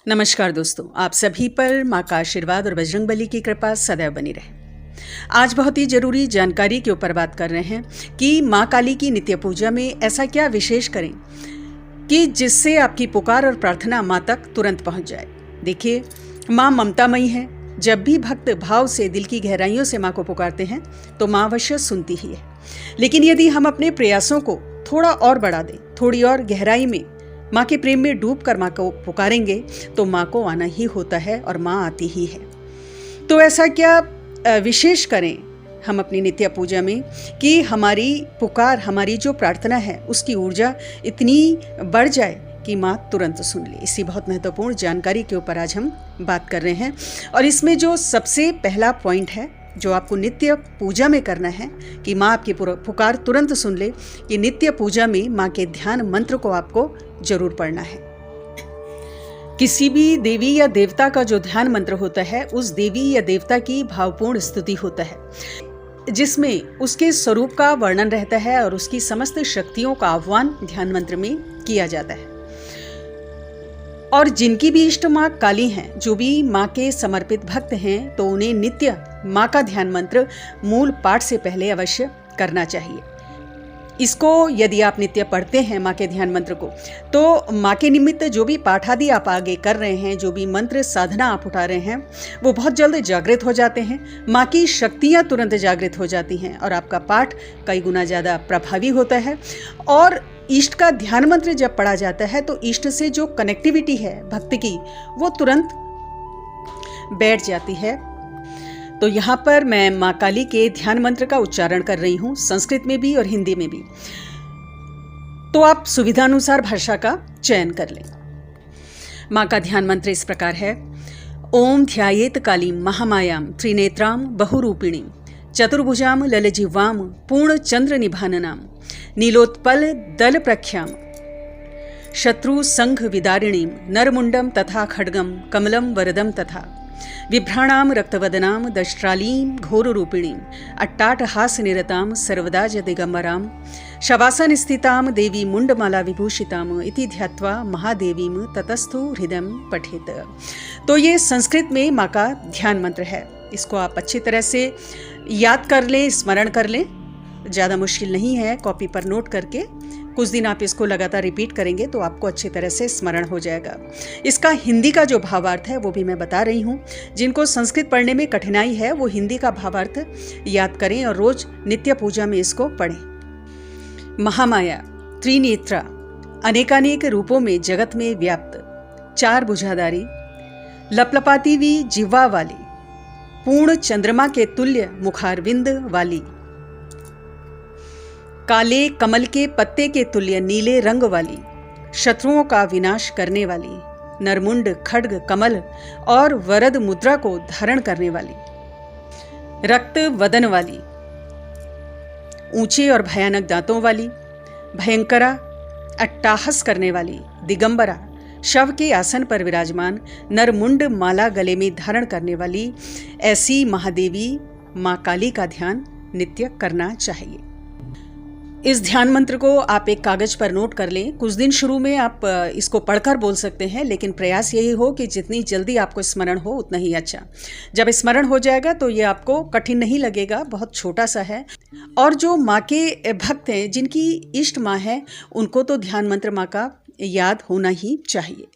नमस्कार दोस्तों, आप सभी पर माँ का आशीर्वाद और बजरंगबली की कृपा सदैव बनी रहे। आज बहुत ही जरूरी जानकारी के ऊपर बात कर रहे हैं कि माँ काली की नित्य पूजा में ऐसा क्या विशेष करें कि जिससे आपकी पुकार और प्रार्थना माँ तक तुरंत पहुँच जाए। देखिए, माँ ममतामयी है। जब भी भक्त भाव से दिल की गहराइयों से माँ को पुकारते हैं तो माँ अवश्य सुनती ही है। लेकिन यदि हम अपने प्रयासों को थोड़ा और बढ़ा दें, थोड़ी और गहराई में माँ के प्रेम में डूब कर माँ को पुकारेंगे तो माँ को आना ही होता है और माँ आती ही है। तो ऐसा क्या विशेष करें हम अपनी नित्य पूजा में कि हमारी पुकार, हमारी जो प्रार्थना है उसकी ऊर्जा इतनी बढ़ जाए कि माँ तुरंत सुन ले। इसी बहुत महत्वपूर्ण जानकारी के ऊपर आज हम बात कर रहे हैं। और इसमें जो सबसे पहला पॉइंट है जो आपको नित्य पूजा में करना है कि माँ आपकी पुकार तुरंत सुन ले, कि नित्य पूजा में माँ के ध्यान मंत्र को आपको जरूर पढ़ना है। किसी भी देवी या देवता का जो ध्यान मंत्र होता है उस देवी या देवता की भावपूर्ण स्तुति होता है, जिसमें उसके स्वरूप का वर्णन रहता है और उसकी समस्त शक्तियों का आह्वान ध्यान मंत्र में किया जाता है। और जिनकी भी इष्ट माँ काली हैं, जो भी माँ के समर्पित भक्त हैं, तो उन्हें नित्य माँ का ध्यान मंत्र मूल पाठ से पहले अवश्य करना चाहिए। इसको यदि आप नित्य पढ़ते हैं माँ के ध्यान मंत्र को, तो माँ के निमित्त जो भी पाठ आदि आप आगे कर रहे हैं, जो भी मंत्र साधना आप उठा रहे हैं, वो बहुत जल्द जागृत हो जाते हैं। माँ की शक्तियाँ तुरंत जागृत हो जाती हैं और आपका पाठ कई गुना ज़्यादा प्रभावी होता है। और इष्ट का ध्यान मंत्र जब पढ़ा जाता है तो इष्ट से जो कनेक्टिविटी है भक्त की, वो तुरंत बैठ जाती है। तो यहाँ पर मैं माँ काली के ध्यान मंत्र का उच्चारण कर रही हूँ, संस्कृत में भी और हिंदी में भी। तो आप सुविधानुसार भाषा का चयन कर लें। माँ का ध्यान मंत्र इस प्रकार है। ओम ध्यायेत कालीं महामायां त्रिनेत्रां बहुरूपिणीं चतुर्भुजां ललजिह्वां पूर्ण चंद्र निभाननां नीलोत्पल दल प्रख्यां शत्रु संघ विदारिणीं नरमुंडम तथा खड्गम कमलम वरदम तथा विभ्राणां रक्तवदनां दष्ट्रालीं घोररूपिणीं अट्टाटहास निरतां सर्वदा च दिगंबरां शवासन स्थितां देवी मुंडमाला विभूषितां इति ध्यात्वा महादेवीं ततस्थु हृदय पठेत। तो ये संस्कृत में माँ का ध्यान मंत्र है। इसको आप अच्छी तरह से याद कर लें, स्मरण कर लें। ज़्यादा मुश्किल नहीं है। कॉपी पर नोट करके कुछ दिन आप इसको लगातार रिपीट करेंगे तो आपको अच्छी तरह से स्मरण हो जाएगा। इसका हिंदी का जो भावार्थ है वो भी मैं बता रही हूँ। जिनको संस्कृत पढ़ने में कठिनाई है वो हिंदी का भावार्थ याद करें और रोज नित्य पूजा में इसको पढ़ें। महामाया त्रिनेत्रा, अनेकानेक रूपों में जगत में व्याप्त, चार भुजाधारी, लपलपाती हुई जिह्वा वाली, पूर्ण चंद्रमा के तुल्य मुखारविंद वाली, काले कमल के पत्ते के तुल्य नीले रंग वाली, शत्रुओं का विनाश करने वाली, नरमुंड खड्ग कमल और वरद मुद्रा को धारण करने वाली, रक्त वदन वाली, ऊंचे और भयानक दांतों वाली, भयंकरा, अट्टाहस करने वाली, दिगंबरा, शव के आसन पर विराजमान, नरमुंड माला गले में धारण करने वाली, ऐसी महादेवी माँ काली का ध्यान नित्य करना चाहिए। इस ध्यान मंत्र को आप एक कागज पर नोट कर लें। कुछ दिन शुरू में आप इसको पढ़कर बोल सकते हैं, लेकिन प्रयास यही हो कि जितनी जल्दी आपको स्मरण हो उतना ही अच्छा। जब स्मरण हो जाएगा तो ये आपको कठिन नहीं लगेगा, बहुत छोटा सा है। और जो माँ के भक्त हैं, जिनकी इष्ट माँ है, उनको तो ध्यान मंत्र माँ का याद होना ही चाहिए।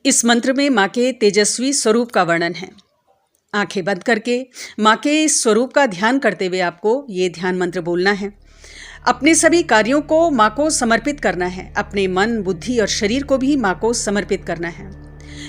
इस मंत्र में माँ के तेजस्वी स्वरूप का वर्णन है। आंखें बंद करके माँ के स्वरूप का ध्यान करते हुए आपको ये ध्यान मंत्र बोलना है। अपने सभी कार्यों को माँ को समर्पित करना है। अपने मन, बुद्धि और शरीर को भी माँ को समर्पित करना है।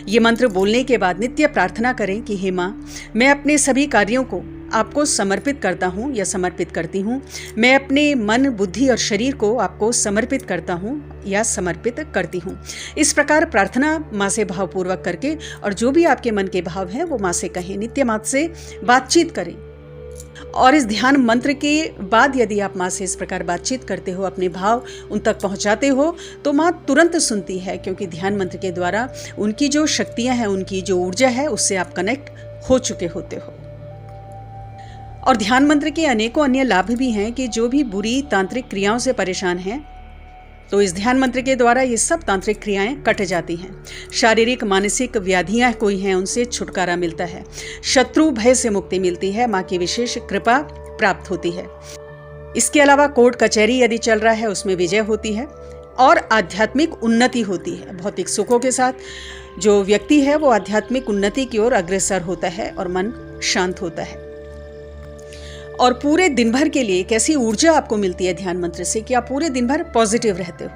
ये मंत्र बोलने के बाद नित्य प्रार्थना करें कि हे माँ, मैं अपने सभी कार्यों को आपको समर्पित करता हूँ या समर्पित करती हूँ। मैं अपने मन, बुद्धि और शरीर को आपको समर्पित करता हूँ या समर्पित करती हूँ। इस प्रकार प्रार्थना माँ से भावपूर्वक करके, और जो भी आपके मन के भाव हैं वो माँ से कहें। नित्य माँ से बातचीत करें। और इस ध्यान मंत्र के बाद यदि आप माँ से इस प्रकार बातचीत करते हो, अपने भाव उन तक पहुँचाते हो, तो माँ तुरंत सुनती है, क्योंकि ध्यान मंत्र के द्वारा उनकी जो शक्तियाँ हैं, उनकी जो ऊर्जा है, उससे आप कनेक्ट हो चुके होते हो। और ध्यान मंत्र के अनेकों अन्य लाभ भी हैं कि जो भी बुरी तांत्रिक क्रियाओं से परेशान हैं तो इस ध्यान मंत्र के द्वारा ये सब तांत्रिक क्रियाएं कट जाती हैं। शारीरिक मानसिक व्याधियां कोई हैं उनसे छुटकारा मिलता है, शत्रु भय से मुक्ति मिलती है, माँ की विशेष कृपा प्राप्त होती है। इसके अलावा कोर्ट कचहरी यदि चल रहा है उसमें विजय होती है और आध्यात्मिक उन्नति होती है। भौतिक सुखों के साथ जो व्यक्ति है वो आध्यात्मिक उन्नति की ओर अग्रसर होता है और मन शांत होता है। और पूरे दिन भर के लिए एक ऐसी ऊर्जा आपको मिलती है ध्यान मंत्र से कि आप पूरे दिन भर पॉजिटिव रहते हो,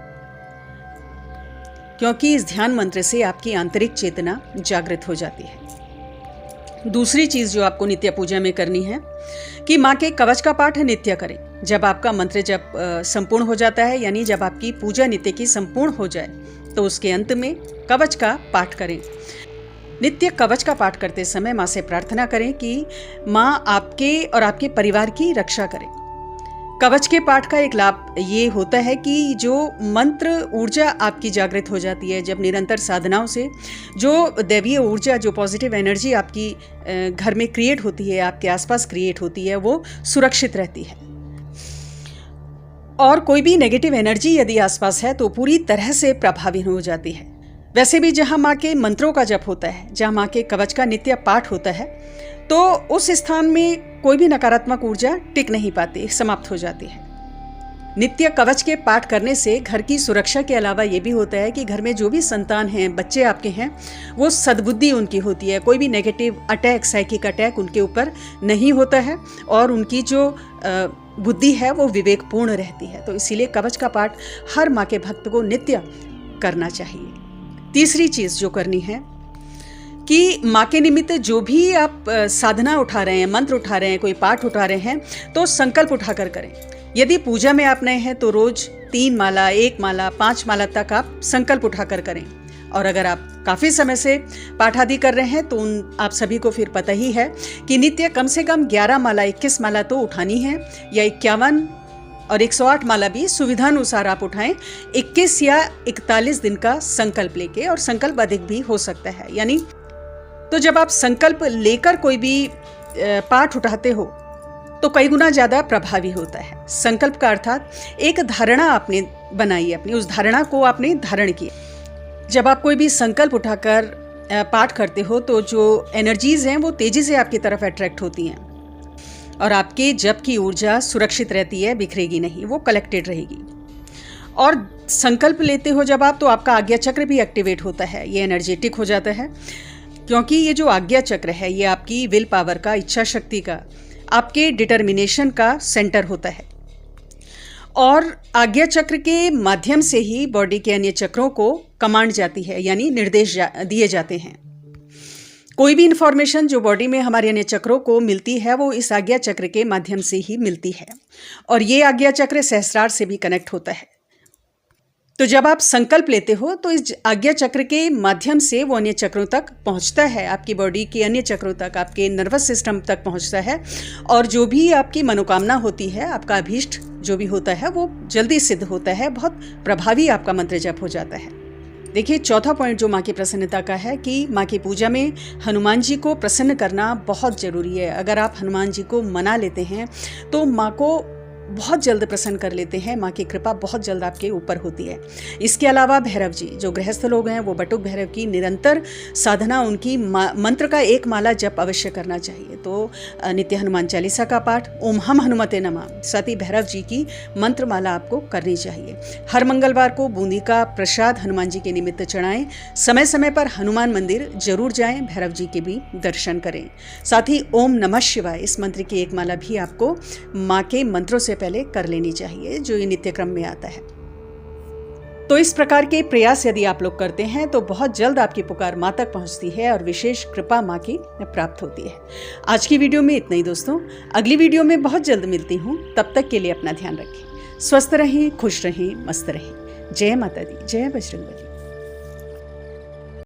क्योंकि इस ध्यान मंत्र से आपकी आंतरिक चेतना जागृत हो जाती है। दूसरी चीज जो आपको नित्य पूजा में करनी है कि माँ के कवच का पाठ नित्य करें। जब आपका मंत्र जब संपूर्ण हो जाता है, यानी जब आपकी पूजा नित्य की संपूर्ण हो जाए, तो उसके अंत में कवच का पाठ करें। नित्य कवच का पाठ करते समय माँ से प्रार्थना करें कि माँ आपके और आपके परिवार की रक्षा करें। कवच के पाठ का एक लाभ ये होता है कि जो मंत्र ऊर्जा आपकी जागृत हो जाती है, जब निरंतर साधनाओं से जो दैवीय ऊर्जा, जो पॉजिटिव एनर्जी आपकी घर में क्रिएट होती है, आपके आसपास क्रिएट होती है, वो सुरक्षित रहती है। और कोई भी नेगेटिव एनर्जी यदि आसपास है तो पूरी तरह से प्रभावी हो जाती है। वैसे भी जहाँ माँ के मंत्रों का जप होता है, जहाँ माँ के कवच का नित्य पाठ होता है, तो उस स्थान में कोई भी नकारात्मक ऊर्जा टिक नहीं पाती, समाप्त हो जाती है। नित्य कवच के पाठ करने से घर की सुरक्षा के अलावा ये भी होता है कि घर में जो भी संतान हैं, बच्चे आपके हैं, वो सद्बुद्धि उनकी होती है, कोई भी नेगेटिव अटैक, साइकिक अटैक उनके ऊपर नहीं होता है और उनकी जो बुद्धि है वो विवेकपूर्ण रहती है। तो इसीलिए कवच का पाठ हर माँ के भक्त को नित्य करना चाहिए। तीसरी चीज़ जो करनी है कि माँ के निमित्त जो भी आप साधना उठा रहे हैं, मंत्र उठा रहे हैं, कोई पाठ उठा रहे हैं, तो संकल्प उठाकर करें। यदि पूजा में आप नए हैं तो रोज 3 माला, 1 माला, 5 माला तक आप संकल्प उठाकर करें। और अगर आप काफ़ी समय से पाठ आदि कर रहे हैं तो आप सभी को फिर पता ही है कि नित्य कम से कम 11 माला, 21 माला तो उठानी है, या 51 और 108 माला भी सुविधानुसार आप उठाएं। 21 या 41 दिन का संकल्प लेके, और संकल्प अधिक भी हो सकता है। यानी तो जब आप संकल्प लेकर कोई भी पाठ उठाते हो तो कई गुना ज़्यादा प्रभावी होता है। संकल्प का अर्थात एक धारणा आपने बनाई, अपनी उस धारणा को आपने धारण किया। जब आप कोई भी संकल्प उठाकर पाठ करते हो तो जो एनर्जीज हैं वो तेजी से आपकी तरफ अट्रैक्ट होती हैं और आपके जप की ऊर्जा सुरक्षित रहती है, बिखरेगी नहीं, वो कलेक्टेड रहेगी। और संकल्प लेते हो जब आप, तो आपका आज्ञा चक्र भी एक्टिवेट होता है, ये एनर्जेटिक हो जाता है, क्योंकि ये जो आज्ञा चक्र है ये आपकी विल पावर का, इच्छा शक्ति का, आपके डिटर्मिनेशन का सेंटर होता है। और आज्ञा चक्र के माध्यम से ही बॉडी के अन्य चक्रों को कमांड जाती है, यानी निर्देश दिए जाते हैं। कोई भी इंफॉर्मेशन जो बॉडी में हमारे अन्य चक्रों को मिलती है वो इस आज्ञा चक्र के माध्यम से ही मिलती है, और ये आज्ञा चक्र सहस्रार से भी कनेक्ट होता है। तो जब आप संकल्प लेते हो तो इस आज्ञा चक्र के माध्यम से वो अन्य चक्रों तक पहुंचता है, आपकी बॉडी के अन्य चक्रों तक, आपके नर्वस सिस्टम तक पहुंचता है, और जो भी आपकी मनोकामना होती है, आपका अभीष्ट जो भी होता है वो जल्दी सिद्ध होता है, बहुत प्रभावी आपका मंत्र जप हो जाता है। देखिए, चौथा पॉइंट जो माँ की प्रसन्नता का है कि माँ की पूजा में हनुमान जी को प्रसन्न करना बहुत ज़रूरी है। अगर आप हनुमान जी को मना लेते हैं तो माँ को बहुत जल्द प्रसन्न कर लेते हैं, माँ की कृपा बहुत जल्द आपके ऊपर होती है। इसके अलावा भैरव जी, जो गृहस्थ लोग हैं, वो बटुक भैरव की निरंतर साधना, उनकी मंत्र का 1 माला जप अवश्य करना चाहिए। तो नित्य हनुमान चालीसा का पाठ, ओम हम हनुमते नमः, साथ ही भैरव जी की मंत्र माला आपको करनी चाहिए। हर मंगलवार को बूंदी का प्रसाद हनुमान जी के निमित्त चढ़ाएं। समय समय पर हनुमान मंदिर जरूर जाएं, भैरव जी के भी दर्शन करें। साथ ही ओम नमः शिवाय इस मंत्र की 1 माला भी आपको माँ के मंत्रों से पहले कर लेनी चाहिए, जो ये नित्य क्रम में आता है। तो इस प्रकार के प्रयास यदि आप लोग करते हैं तो बहुत जल्द आपकी पुकार माँ तक पहुंचती है और विशेष कृपा माँ की प्राप्त होती है। आज की वीडियो में इतना ही दोस्तों, अगली वीडियो में बहुत जल्द मिलती हूँ। तब तक के लिए अपना ध्यान रखें, स्वस्थ रहें, खुश रहें, मस्त रहें। जय माता दी, जय बजरंग बली।